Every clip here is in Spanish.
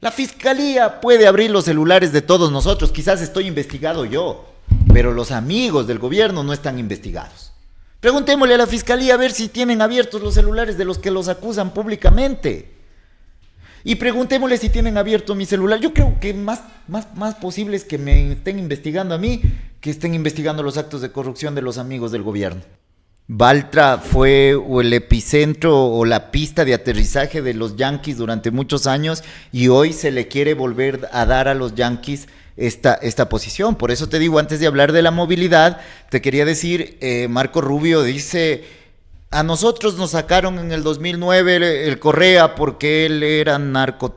La fiscalía puede abrir los celulares de todos nosotros, quizás estoy investigado yo, pero los amigos del gobierno no están investigados. Preguntémosle a la fiscalía a ver si tienen abiertos los celulares de los que los acusan públicamente. Y preguntémosle si tienen abierto mi celular. Yo creo que más posible es que me estén investigando a mí que estén investigando los actos de corrupción de los amigos del gobierno. Baltra fue el epicentro o la pista de aterrizaje de los yanquis durante muchos años y hoy se le quiere volver a dar a los yanquis esta posición. Por eso te digo, antes de hablar de la movilidad, te quería decir, Marco Rubio dice, a nosotros nos sacaron en el 2009 el Correa porque él era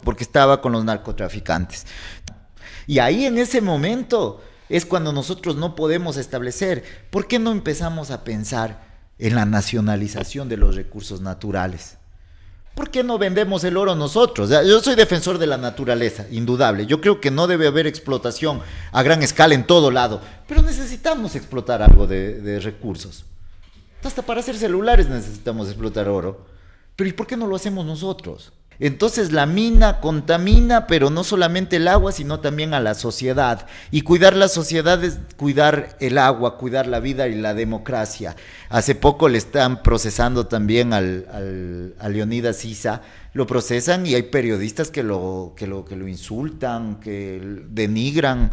porque estaba con los narcotraficantes. Y ahí en ese momento es cuando nosotros no podemos establecer, ¿por qué no empezamos a pensar en la nacionalización de los recursos naturales? ¿Por qué no vendemos el oro nosotros? Yo soy defensor de la naturaleza, indudable. Yo creo que no debe haber explotación a gran escala en todo lado, pero necesitamos explotar algo de recursos. Hasta para hacer celulares necesitamos explotar oro. Pero ¿y por qué no lo hacemos nosotros? Entonces la mina contamina, pero no solamente el agua, sino también a la sociedad. Y cuidar la sociedad es cuidar el agua, cuidar la vida y la democracia. Hace poco le están procesando también a Leonidas Issa, lo procesan y hay periodistas que lo insultan, que denigran.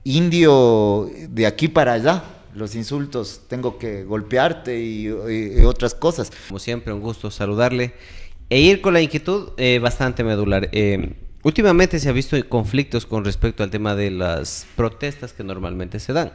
Indio, de aquí para allá, los insultos, tengo que golpearte y otras cosas. Como siempre, un gusto saludarle. E ir con la inquietud bastante medular. Últimamente se ha visto conflictos con respecto al tema de las protestas que normalmente se dan.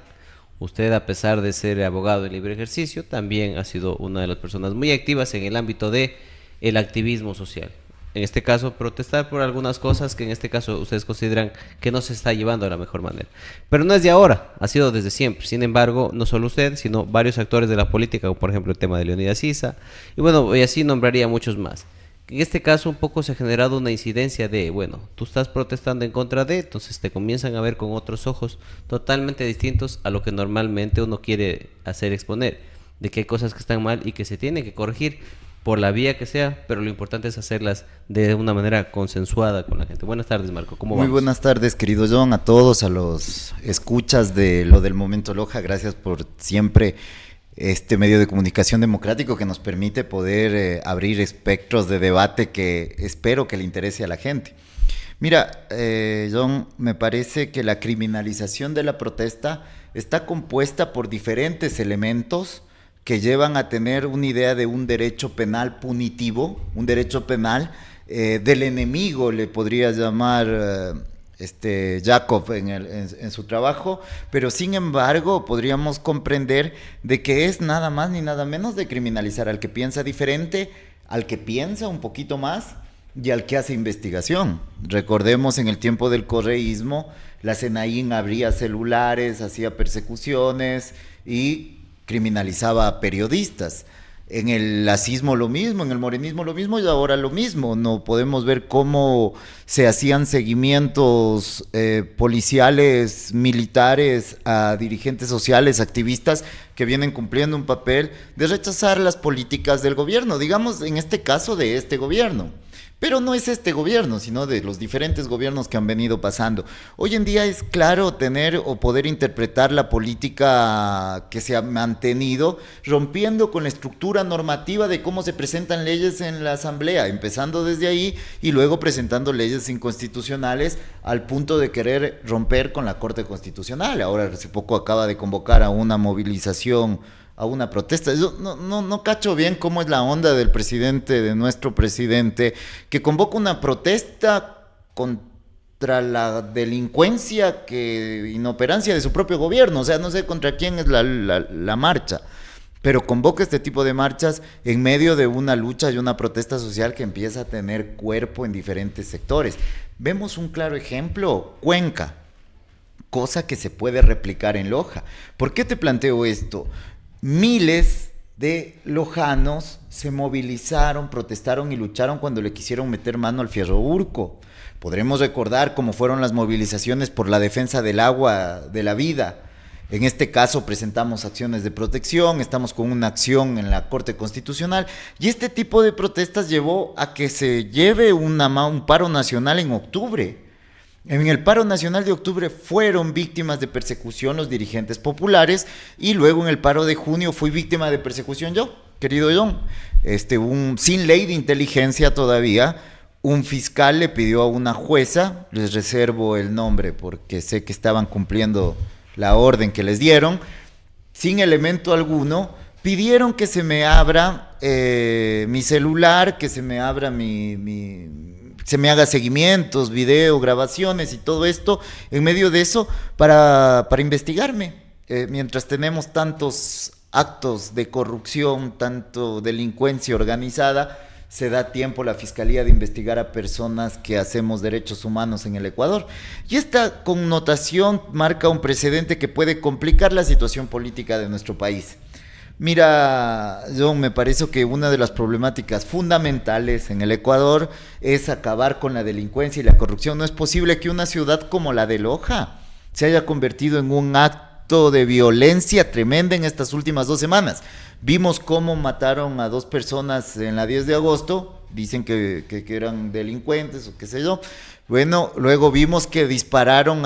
Usted, a pesar de ser abogado de libre ejercicio, también ha sido una de las personas muy activas en el ámbito de el activismo social. En este caso, protestar por algunas cosas que en este caso ustedes consideran que no se está llevando de la mejor manera. Pero no es de ahora, ha sido desde siempre. Sin embargo, no solo usted, sino varios actores de la política, como por ejemplo el tema de Leonidas Issa, y bueno, y así nombraría muchos más. En este caso un poco se ha generado una incidencia de, bueno, tú estás protestando en contra de, entonces te comienzan a ver con otros ojos totalmente distintos a lo que normalmente uno quiere hacer exponer, de que hay cosas que están mal y que se tienen que corregir por la vía que sea, pero lo importante es hacerlas de una manera consensuada con la gente. Buenas tardes, Marco, ¿cómo vamos? Muy buenas tardes, querido John, a todos, a los escuchas de lo del Momento Loja, gracias por siempre este medio de comunicación democrático que nos permite poder abrir espectros de debate que espero que le interese a la gente. Mira, John, me parece que la criminalización de la protesta está compuesta por diferentes elementos que llevan a tener una idea de un derecho penal punitivo, un derecho penal del enemigo, le podría llamar Jacob en su trabajo, pero sin embargo podríamos comprender de que es nada más ni nada menos de criminalizar al que piensa diferente, al que piensa un poquito más y al que hace investigación. Recordemos en el tiempo del correísmo, la CNI abría celulares, hacía persecuciones y criminalizaba a periodistas. En el lacismo lo mismo, en el morenismo lo mismo y ahora lo mismo. No podemos ver cómo se hacían seguimientos policiales, militares a dirigentes sociales, activistas que vienen cumpliendo un papel de rechazar las políticas del gobierno, digamos en este caso de este gobierno. Pero no es este gobierno, sino de los diferentes gobiernos que han venido pasando. Hoy en día es claro tener o poder interpretar la política que se ha mantenido, rompiendo con la estructura normativa de cómo se presentan leyes en la Asamblea, empezando desde ahí y luego presentando leyes inconstitucionales al punto de querer romper con la Corte Constitucional. Ahora hace poco acaba de convocar a una movilización, a una protesta. Yo no cacho bien cómo es la onda del presidente, de nuestro presidente, que convoca una protesta contra la delincuencia, inoperancia de su propio gobierno. O sea, no sé contra quién es la marcha, pero convoca este tipo de marchas en medio de una lucha y una protesta social que empieza a tener cuerpo en diferentes sectores. Vemos un claro ejemplo, Cuenca, cosa que se puede replicar en Loja. ¿Por qué te planteo esto? Miles de lojanos se movilizaron, protestaron y lucharon cuando le quisieron meter mano al Fierro Urco. Podremos recordar cómo fueron las movilizaciones por la defensa del agua, de la vida. En este caso presentamos acciones de protección, estamos con una acción en la Corte Constitucional y este tipo de protestas llevó a que se lleve un paro nacional en octubre. En el paro nacional de octubre fueron víctimas de persecución los dirigentes populares y luego en el paro de junio fui víctima de persecución yo, querido John. Sin ley de inteligencia todavía, un fiscal le pidió a una jueza, les reservo el nombre porque sé que estaban cumpliendo la orden que les dieron, sin elemento alguno, pidieron que se me abra mi celular, que se me abra se me haga seguimientos, video, grabaciones y todo esto, en medio de eso, para investigarme. Mientras tenemos tantos actos de corrupción, tanto delincuencia organizada, se da tiempo la Fiscalía de investigar a personas que hacemos derechos humanos en el Ecuador. Y esta connotación marca un precedente que puede complicar la situación política de nuestro país. Mira, John, me parece que una de las problemáticas fundamentales en el Ecuador es acabar con la delincuencia y la corrupción. No es posible que una ciudad como la de Loja se haya convertido en un acto de violencia tremenda en estas últimas 2 semanas. Vimos cómo mataron a 2 personas en la 10 de agosto, dicen que eran delincuentes o qué sé yo. Bueno, luego vimos que dispararon,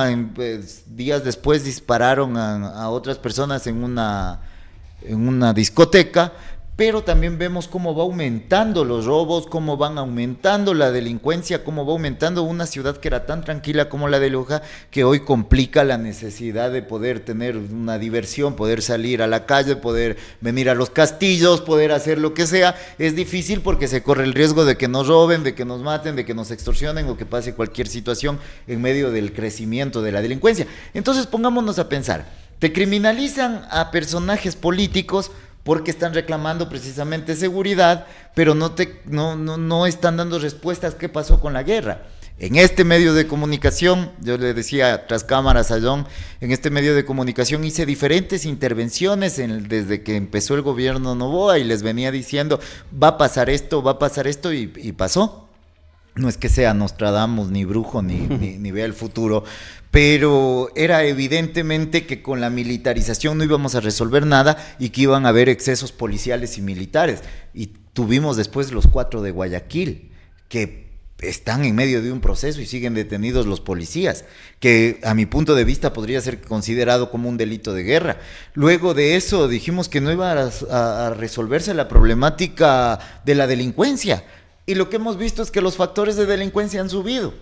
días después dispararon a otras personas en una discoteca, pero también vemos cómo va aumentando los robos, cómo van aumentando la delincuencia, cómo va aumentando una ciudad que era tan tranquila como la de Loja, que hoy complica la necesidad de poder tener una diversión, poder salir a la calle, poder venir a los castillos, poder hacer lo que sea. Es difícil porque se corre el riesgo de que nos roben, de que nos maten, de que nos extorsionen o que pase cualquier situación en medio del crecimiento de la delincuencia. Entonces pongámonos a pensar, te criminalizan a personajes políticos porque están reclamando precisamente seguridad, pero no están dando respuestas qué pasó con la guerra. En este medio de comunicación, yo le decía tras cámaras a John, en este medio de comunicación hice diferentes intervenciones desde que empezó el gobierno Noboa y les venía diciendo, va a pasar esto y pasó. No es que sea Nostradamus, ni brujo, ni vea el futuro, pero era evidentemente que con la militarización no íbamos a resolver nada y que iban a haber excesos policiales y militares. Y tuvimos después los 4 de Guayaquil, que están en medio de un proceso y siguen detenidos los policías, que a mi punto de vista podría ser considerado como un delito de guerra. Luego de eso dijimos que no iba a resolverse la problemática de la delincuencia. Y lo que hemos visto es que los factores de delincuencia han subido.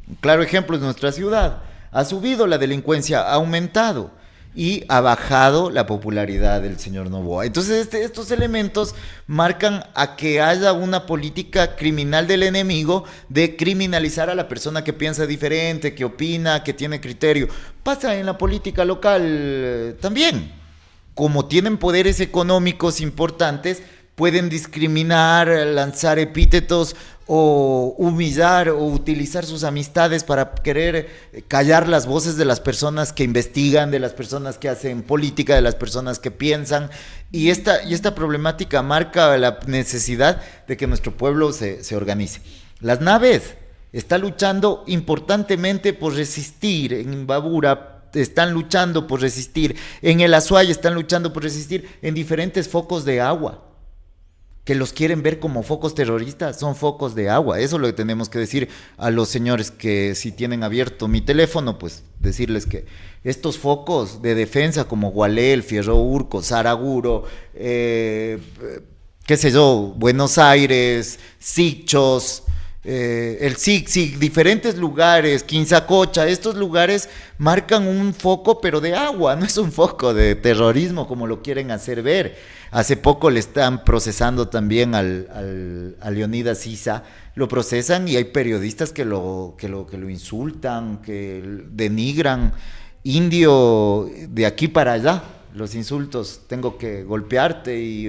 Un claro ejemplo es nuestra ciudad. Ha subido la delincuencia, ha aumentado y ha bajado la popularidad del señor Noboa. Entonces estos elementos marcan a que haya una política criminal del enemigo de criminalizar a la persona que piensa diferente, que opina, que tiene criterio. Pasa en la política local también. Como tienen poderes económicos importantes, pueden discriminar, lanzar epítetos o humillar o utilizar sus amistades para querer callar las voces de las personas que investigan, de las personas que hacen política, de las personas que piensan. Y esta problemática marca la necesidad de que nuestro pueblo se organice. Las naves están luchando importantemente por resistir en Imbabura, están luchando por resistir en el Azuay, están luchando por resistir en diferentes focos de agua, que los quieren ver como focos terroristas, son focos de agua. Eso es lo que tenemos que decir a los señores que si tienen abierto mi teléfono, pues decirles que estos focos de defensa como Gualel, Fierro Urco, Saraguro, qué sé yo, Buenos Aires, Sichos, el Zig, diferentes lugares, Quinzacocha, estos lugares marcan un foco pero de agua, no es un foco de terrorismo como lo quieren hacer ver. Hace poco le están procesando también a Leonidas Issa, lo procesan y hay periodistas que lo insultan, que denigran, indio de aquí para allá. Los insultos, tengo que golpearte y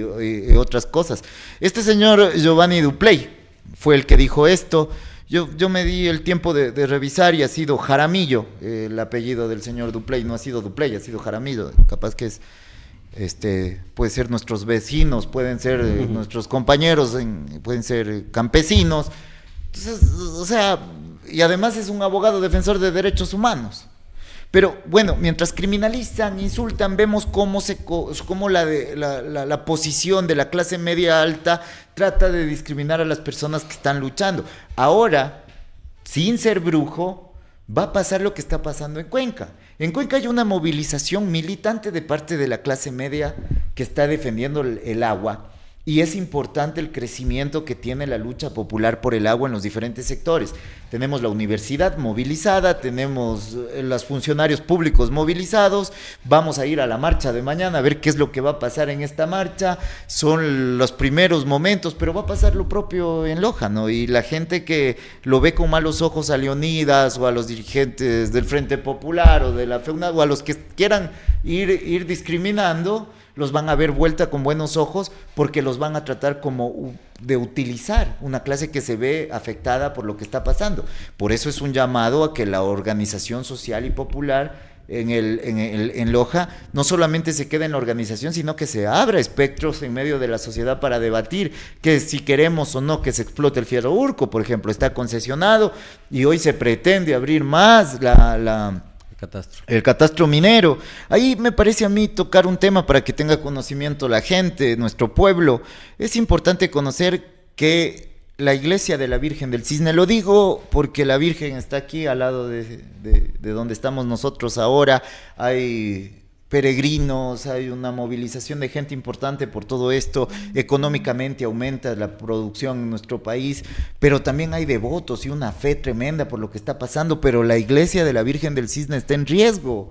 otras cosas. Este señor Giovanni Dupley fue el que dijo esto. Yo me di el tiempo de revisar y ha sido Jaramillo, el apellido del señor Dupley, no ha sido Dupley, ha sido Jaramillo, capaz que es, puede ser nuestros vecinos, pueden ser nuestros compañeros, pueden ser campesinos. Entonces, o sea, y además es un abogado defensor de derechos humanos. Pero bueno, mientras criminalizan, insultan, vemos cómo la posición de la clase media alta trata de discriminar a las personas que están luchando. Ahora, sin ser brujo, va a pasar lo que está pasando en Cuenca. En Cuenca hay una movilización militante de parte de la clase media que está defendiendo el agua, y es importante el crecimiento que tiene la lucha popular por el agua en los diferentes sectores. Tenemos la universidad movilizada, tenemos los funcionarios públicos movilizados, vamos a ir a la marcha de mañana a ver qué es lo que va a pasar en esta marcha. Son los primeros momentos, pero va a pasar lo propio en Loja, ¿no? Y la gente que lo ve con malos ojos a Leonidas o a los dirigentes del Frente Popular o de la FEUNA o a los que quieran ir discriminando, los van a ver vuelta con buenos ojos, porque los van a tratar como de utilizar una clase que se ve afectada por lo que está pasando. Por eso es un llamado a que la organización social y popular en Loja no solamente se quede en la organización, sino que se abra espectros en medio de la sociedad para debatir que si queremos o no que se explote el Fierro Urco, por ejemplo, está concesionado y hoy se pretende abrir más el catastro minero. Ahí me parece a mí tocar un tema para que tenga conocimiento la gente, nuestro pueblo. Es importante conocer que la iglesia de la Virgen del Cisne, lo digo porque la Virgen está aquí al lado de donde estamos nosotros ahora, hay peregrinos, hay una movilización de gente importante por todo esto, económicamente aumenta la producción en nuestro país, pero también hay devotos y una fe tremenda por lo que está pasando, pero la iglesia de la Virgen del Cisne está en riesgo.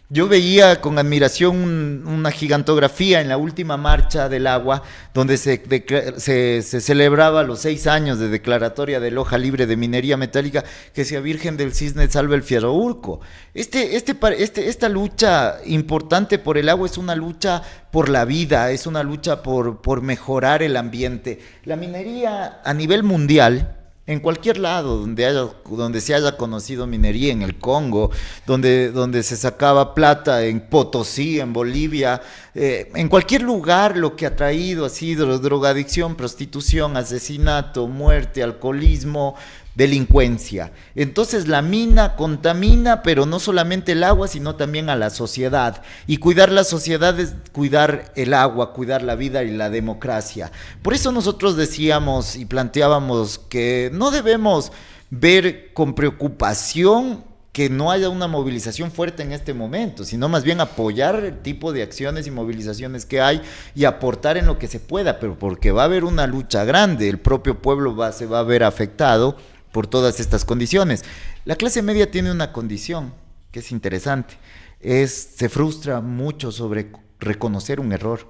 Yo veía con admiración una gigantografía en la última marcha del agua, donde se celebraba los 6 años de declaratoria de Loja libre de minería metálica, que decía Virgen del Cisne salve el Fierro Urco. Esta lucha importante por el agua es una lucha por la vida, es una lucha por mejorar el ambiente. La minería a nivel mundial, en cualquier lado donde se haya conocido minería, en el Congo, donde se sacaba plata, en Potosí, en Bolivia, en cualquier lugar, lo que ha traído ha sido drogadicción, prostitución, asesinato, muerte, alcoholismo, delincuencia. Entonces la mina contamina, pero no solamente el agua, sino también a la sociedad. Y cuidar la sociedad es cuidar el agua, cuidar la vida y la democracia. Por eso nosotros decíamos y planteábamos que no debemos ver con preocupación que no haya una movilización fuerte en este momento, sino más bien apoyar el tipo de acciones y movilizaciones que hay y aportar en lo que se pueda, pero porque va a haber una lucha grande, el propio pueblo se va a ver afectado por todas estas condiciones. La clase media tiene una condición que es interesante, se frustra mucho sobre reconocer un error.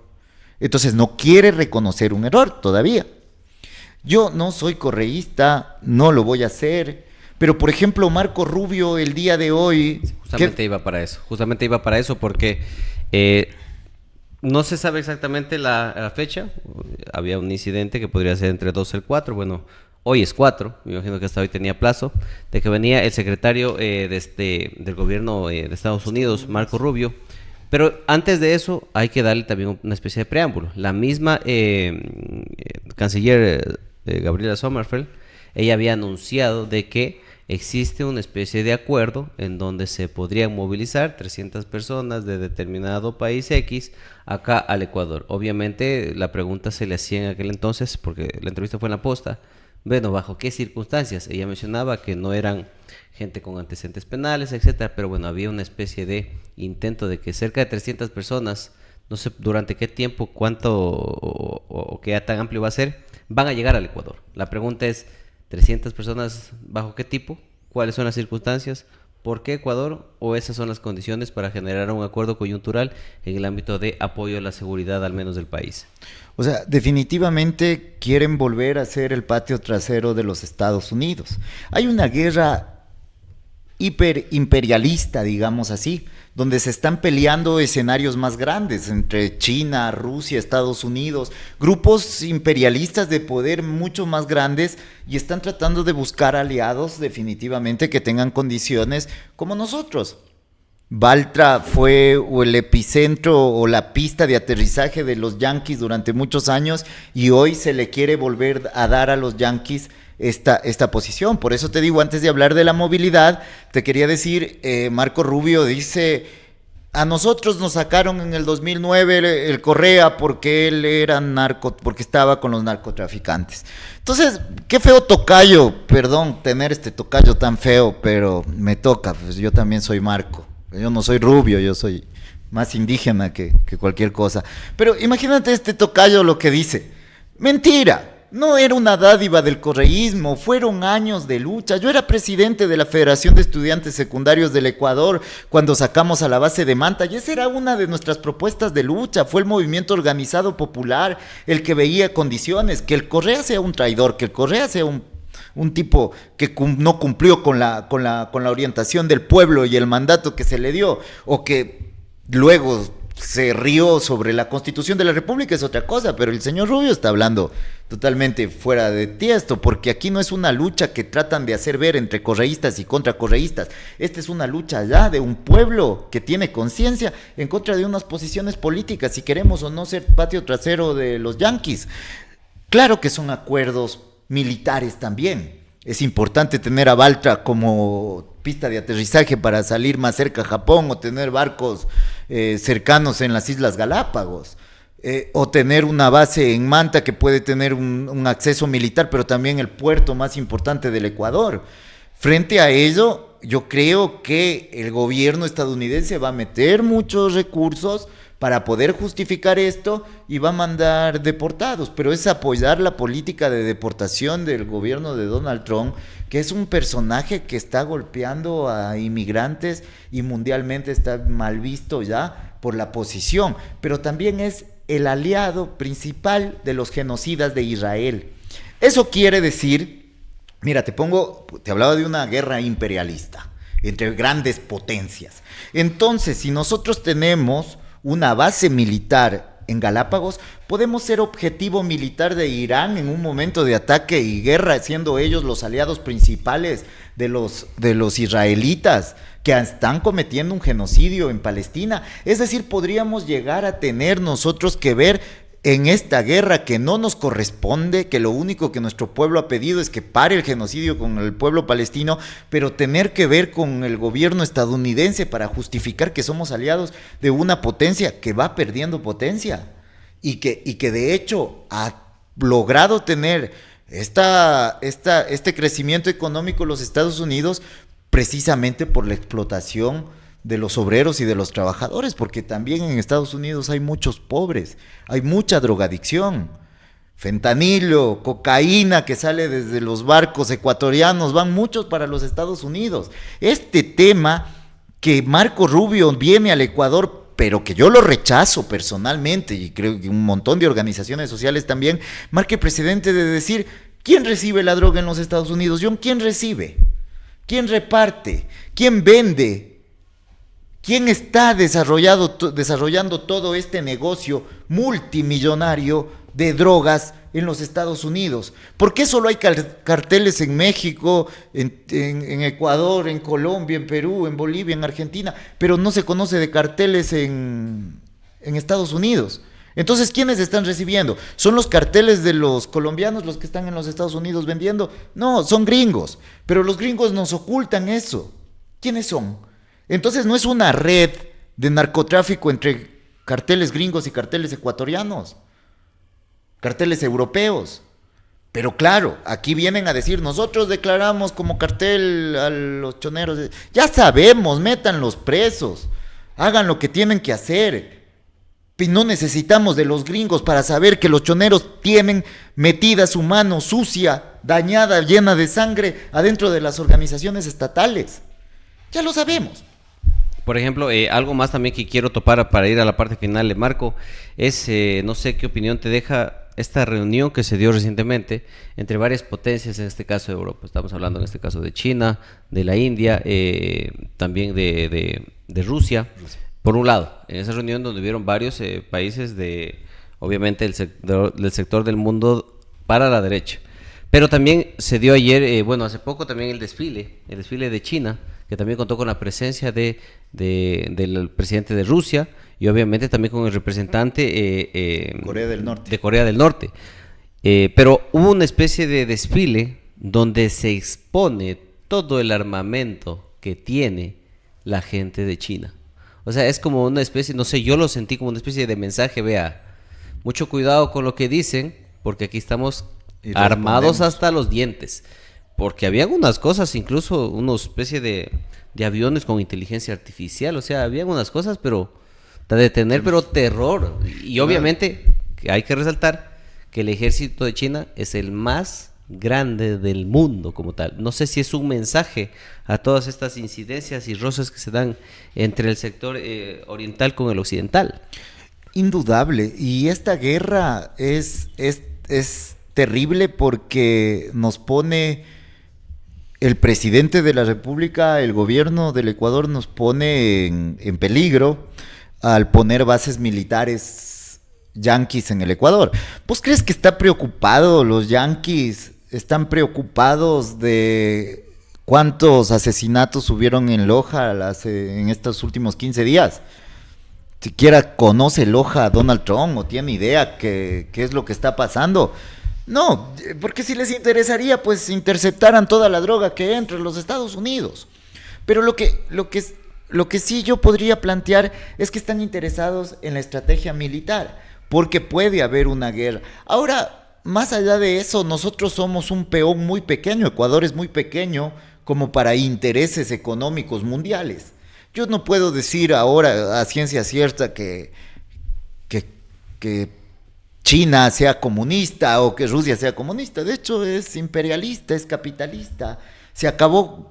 Entonces no quiere reconocer un error todavía. Yo no soy correísta, no lo voy a hacer, pero por ejemplo Marco Rubio el día de hoy... Justamente iba para eso porque no se sabe exactamente la fecha. Había un incidente que podría ser entre 2 y el 4, bueno... Hoy es 4, me imagino que hasta hoy tenía plazo, de que venía el secretario del gobierno de Estados Unidos, Marco Rubio. Pero antes de eso hay que darle también una especie de preámbulo. La misma canciller Gabriela Sommerfeld, ella había anunciado de que existe una especie de acuerdo en donde se podrían movilizar 300 personas de determinado país X acá al Ecuador. Obviamente la pregunta se le hacía en aquel entonces, porque la entrevista fue en La Posta. Bueno, ¿bajo qué circunstancias? Ella mencionaba que no eran gente con antecedentes penales, etcétera, pero bueno, había una especie de intento de que cerca de 300 personas, no sé durante qué tiempo, cuánto o qué tan amplio va a ser, van a llegar al Ecuador. La pregunta es, 300 personas, ¿bajo qué tipo? ¿Cuáles son las circunstancias? ¿Por qué Ecuador? ¿O esas son las condiciones para generar un acuerdo coyuntural en el ámbito de apoyo a la seguridad, al menos del país? O sea, definitivamente quieren volver a ser el patio trasero de los Estados Unidos. Hay una guerra hiperimperialista, digamos así, donde se están peleando escenarios más grandes entre China, Rusia, Estados Unidos, grupos imperialistas de poder mucho más grandes, y están tratando de buscar aliados definitivamente que tengan condiciones como nosotros. Baltra fue el epicentro o la pista de aterrizaje de los yanquis durante muchos años, y hoy se le quiere volver a dar a los yanquis esta posición. Por eso te digo, antes de hablar de la movilidad, te quería decir, Marco Rubio dice, A nosotros nos sacaron en el 2009 el Correa porque él era porque estaba con los narcotraficantes. Entonces, qué feo tocayo, perdón tener este tocayo tan feo, pero me toca, pues yo también soy Marco. Yo no soy rubio, yo soy más indígena que cualquier cosa. Pero imagínate este tocayo lo que dice. Mentira. No era una dádiva del correísmo, fueron años de lucha. Yo era presidente de la Federación de Estudiantes Secundarios del Ecuador cuando sacamos a la base de Manta, y esa era una de nuestras propuestas de lucha. Fue el movimiento organizado popular el que veía condiciones, que el Correa sea un traidor, que el Correa sea un tipo que no cumplió con la orientación del pueblo y el mandato que se le dio, o que luego se rió sobre la Constitución de la República, es otra cosa, pero el señor Rubio está hablando totalmente fuera de tiesto, porque aquí no es una lucha que tratan de hacer ver entre correístas y contracorreístas. Esta es una lucha ya de un pueblo que tiene conciencia en contra de unas posiciones políticas, si queremos o no ser patio trasero de los yanquis. Claro que son acuerdos militares también. Es importante tener a Baltra como pista de aterrizaje para salir más cerca a Japón, o tener barcos cercanos en las Islas Galápagos, o tener una base en Manta que puede tener un acceso militar, pero también el puerto más importante del Ecuador. Frente a ello, yo creo que el gobierno estadounidense va a meter muchos recursos para poder justificar esto y va a mandar deportados, pero es apoyar la política de deportación del gobierno de Donald Trump, que es un personaje que está golpeando a inmigrantes y mundialmente está mal visto ya por la posición, pero también es el aliado principal de los genocidas de Israel. Eso quiere decir, mira, te hablaba de una guerra imperialista entre grandes potencias. Entonces, si nosotros tenemos una base militar en Galápagos, podemos ser objetivo militar de Irán en un momento de ataque y guerra, siendo ellos los aliados principales de los israelitas que están cometiendo un genocidio en Palestina. Es decir, podríamos llegar a tener nosotros que ver en esta guerra que no nos corresponde, que lo único que nuestro pueblo ha pedido es que pare el genocidio con el pueblo palestino, pero tener que ver con el gobierno estadounidense para justificar que somos aliados de una potencia que va perdiendo potencia y que de hecho ha logrado tener este crecimiento económico en los Estados Unidos precisamente por la explotación de los obreros y de los trabajadores, porque también en Estados Unidos hay muchos pobres, hay mucha drogadicción, fentanilo, cocaína que sale desde los barcos ecuatorianos, van muchos para los Estados Unidos. Este tema que Marco Rubio viene al Ecuador, pero que yo lo rechazo personalmente, y creo que un montón de organizaciones sociales también, marca el precedente de decir, ¿quién recibe la droga en los Estados Unidos? ¿Quién recibe? ¿Quién reparte? ¿Quién vende? ¿Quién está desarrollando todo este negocio multimillonario de drogas en los Estados Unidos? ¿Por qué solo hay carteles en México, en Ecuador, en Colombia, en Perú, en Bolivia, en Argentina, pero no se conoce de carteles en Estados Unidos? Entonces, ¿quiénes están recibiendo? ¿Son los carteles de los colombianos los que están en los Estados Unidos vendiendo? No, son gringos, pero los gringos nos ocultan eso. ¿Quiénes son? Entonces no es una red de narcotráfico entre carteles gringos y carteles ecuatorianos, carteles europeos. Pero claro, aquí vienen a decir, nosotros declaramos como cartel a los choneros. Ya sabemos, métanlos presos, hagan lo que tienen que hacer. Y no necesitamos de los gringos para saber que los choneros tienen metida su mano sucia, dañada, llena de sangre adentro de las organizaciones estatales. Ya lo sabemos. Por ejemplo, algo más también que quiero topar para ir a la parte final de Marco, es, no sé qué opinión te deja esta reunión que se dio recientemente entre varias potencias, en este caso de Europa. Estamos hablando en este caso de China, de la India, también de Rusia. Por un lado, en esa reunión donde hubieron varios países obviamente del sector del mundo para la derecha. Pero también se dio ayer, hace poco también el desfile de China, que también contó con la presencia del presidente de Rusia y obviamente también con el representante de Corea del Norte. Pero hubo una especie de desfile donde se expone todo el armamento que tiene la gente de China. O sea, es como una especie, no sé, yo lo sentí como una especie de mensaje, vea, mucho cuidado con lo que dicen, porque aquí estamos armados hasta los dientes. Porque había algunas cosas, incluso una especie de aviones con inteligencia artificial, o sea, había unas cosas, pero de tener, pero terror. Y obviamente que hay que resaltar que el ejército de China es el más grande del mundo como tal. No sé si es un mensaje a todas estas incidencias y roces que se dan entre el sector oriental con el occidental. Indudable. Y esta guerra es terrible porque nos pone el presidente de la República, el gobierno del Ecuador nos pone en peligro al poner bases militares yanquis en el Ecuador. ¿Vos crees que está preocupado los yanquis? ¿Están preocupados de cuántos asesinatos hubieron en Loja en estos últimos 15 días? ¿Siquiera conoce Loja a Donald Trump o tiene idea qué es lo que está pasando? No, porque si les interesaría, pues interceptaran toda la droga que entra en los Estados Unidos. Pero lo que sí yo podría plantear es que están interesados en la estrategia militar, porque puede haber una guerra. Ahora, más allá de eso, nosotros somos un peón muy pequeño, Ecuador es muy pequeño como para intereses económicos mundiales. Yo no puedo decir ahora a ciencia cierta que China sea comunista o que Rusia sea comunista. De hecho, es imperialista, es capitalista.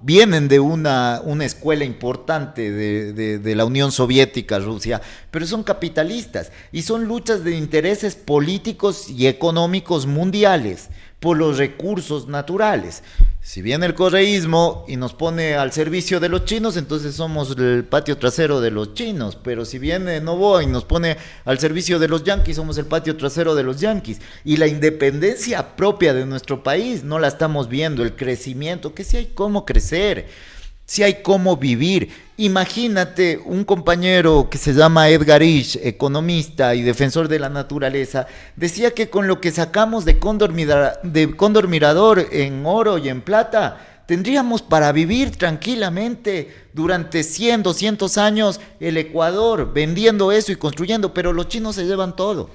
Vienen de una escuela importante de la Unión Soviética, Rusia, pero son capitalistas y son luchas de intereses políticos y económicos mundiales por los recursos naturales. Si viene el correísmo y nos pone al servicio de los chinos, entonces somos el patio trasero de los chinos. Pero si viene Novoa y nos pone al servicio de los yanquis, somos el patio trasero de los yanquis. Y la independencia propia de nuestro país no la estamos viendo, el crecimiento, que sí hay cómo crecer, sí hay cómo vivir. Imagínate un compañero que se llama Edgar Ish, economista y defensor de la naturaleza, decía que con lo que sacamos de Cóndor Mirador en oro y en plata, tendríamos para vivir tranquilamente durante 100, 200 años el Ecuador, vendiendo eso y construyendo, pero los chinos se llevan todo.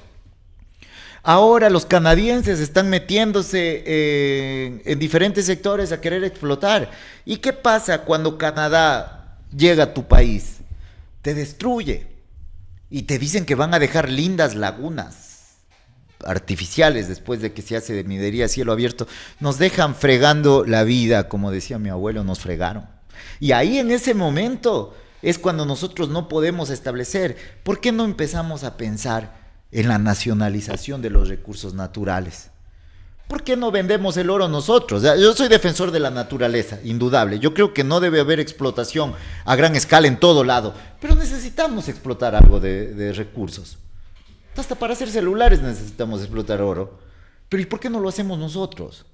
Ahora los canadienses están metiéndose en diferentes sectores a querer explotar. ¿Y qué pasa cuando Canadá llega a tu país? Te destruye. Y te dicen que van a dejar lindas lagunas artificiales después de que se hace de minería a cielo abierto. Nos dejan fregando la vida, como decía mi abuelo, nos fregaron. Y ahí en ese momento es cuando nosotros no podemos establecer. ¿Por qué no empezamos a pensar en la nacionalización de los recursos naturales? ¿Por qué no vendemos el oro nosotros? Yo soy defensor de la naturaleza, indudable. Yo creo que no debe haber explotación a gran escala en todo lado, pero necesitamos explotar algo de recursos. Hasta para hacer celulares necesitamos explotar oro. Pero ¿y por qué no lo hacemos nosotros?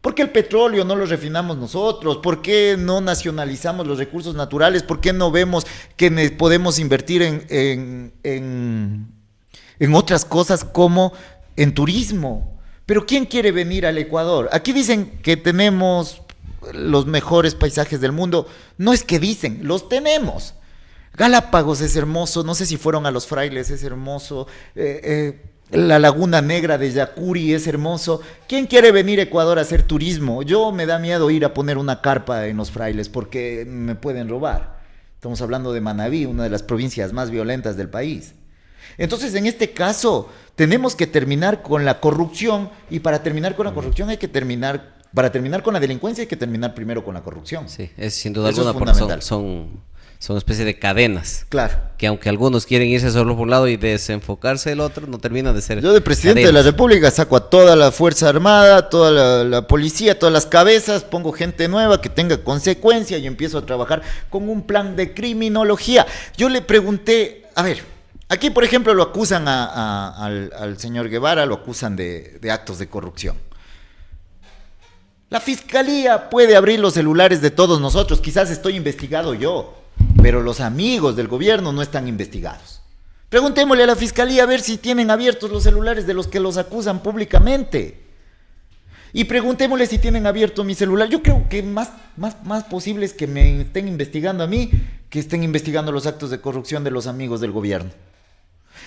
¿Por qué el petróleo no lo refinamos nosotros? ¿Por qué no nacionalizamos los recursos naturales? ¿Por qué no vemos que podemos invertir en otras cosas como en turismo? Pero ¿quién quiere venir al Ecuador? Aquí dicen que tenemos los mejores paisajes del mundo. No es que dicen, los tenemos. Galápagos es hermoso, no sé si fueron a Los Frailes, es hermoso. La Laguna Negra de Yacuri es hermoso. ¿Quién quiere venir a Ecuador a hacer turismo? Yo me da miedo ir a poner una carpa en Los Frailes porque me pueden robar. Estamos hablando de Manabí, una de las provincias más violentas del país. Entonces, en este caso, tenemos que terminar con la corrupción y para terminar con la corrupción para terminar con la delincuencia hay que terminar primero con la corrupción. Sí, es sin duda alguna porque son especie de cadenas. Claro. Que aunque algunos quieren irse solo por un lado y desenfocarse del otro, no terminan de ser. Yo de presidente de la República saco a toda la Fuerza Armada, toda la policía, todas las cabezas, pongo gente nueva que tenga consecuencia y empiezo a trabajar con un plan de criminología. Yo le pregunté, a ver, aquí, por ejemplo, lo acusan al señor Guevara, lo acusan de actos de corrupción. La fiscalía puede abrir los celulares de todos nosotros, quizás estoy investigado yo, pero los amigos del gobierno no están investigados. Preguntémosle a la fiscalía a ver si tienen abiertos los celulares de los que los acusan públicamente. Y preguntémosle si tienen abierto mi celular. Yo creo que más posible es que me estén investigando a mí que estén investigando los actos de corrupción de los amigos del gobierno.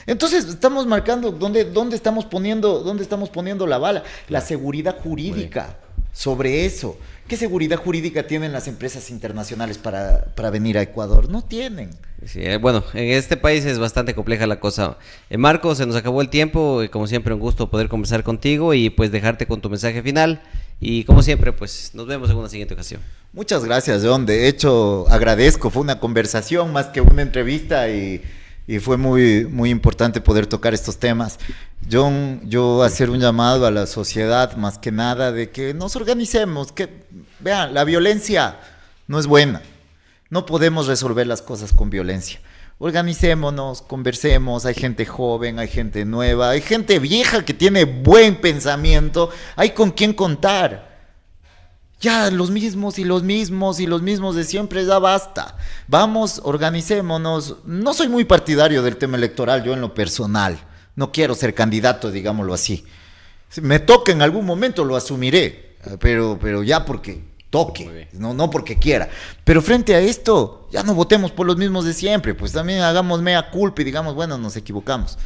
Entonces estamos marcando dónde estamos poniendo la bala, la seguridad jurídica sobre eso. ¿Qué seguridad jurídica tienen las empresas internacionales para venir a Ecuador? No tienen. Sí, bueno, en este país es bastante compleja la cosa. Marco, se nos acabó el tiempo, como siempre un gusto poder conversar contigo y pues dejarte con tu mensaje final y como siempre pues nos vemos en una siguiente ocasión. Muchas gracias, John. De hecho, agradezco, fue una conversación más que una entrevista y fue muy importante poder tocar estos temas. John, yo hacer un llamado a la sociedad más que nada de que nos organicemos, que vean, la violencia no es buena. No podemos resolver las cosas con violencia. Organicémonos, conversemos, hay gente joven, hay gente nueva, hay gente vieja que tiene buen pensamiento, hay con quién contar. Ya los mismos de siempre, ya basta. Vamos, organicémonos. No soy muy partidario del tema electoral, yo en lo personal. No quiero ser candidato, digámoslo así. Si me toca en algún momento, lo asumiré, pero ya porque toque, no porque quiera. Pero frente a esto, ya no votemos por los mismos de siempre, pues también hagamos mea culpa y digamos, bueno, nos equivocamos.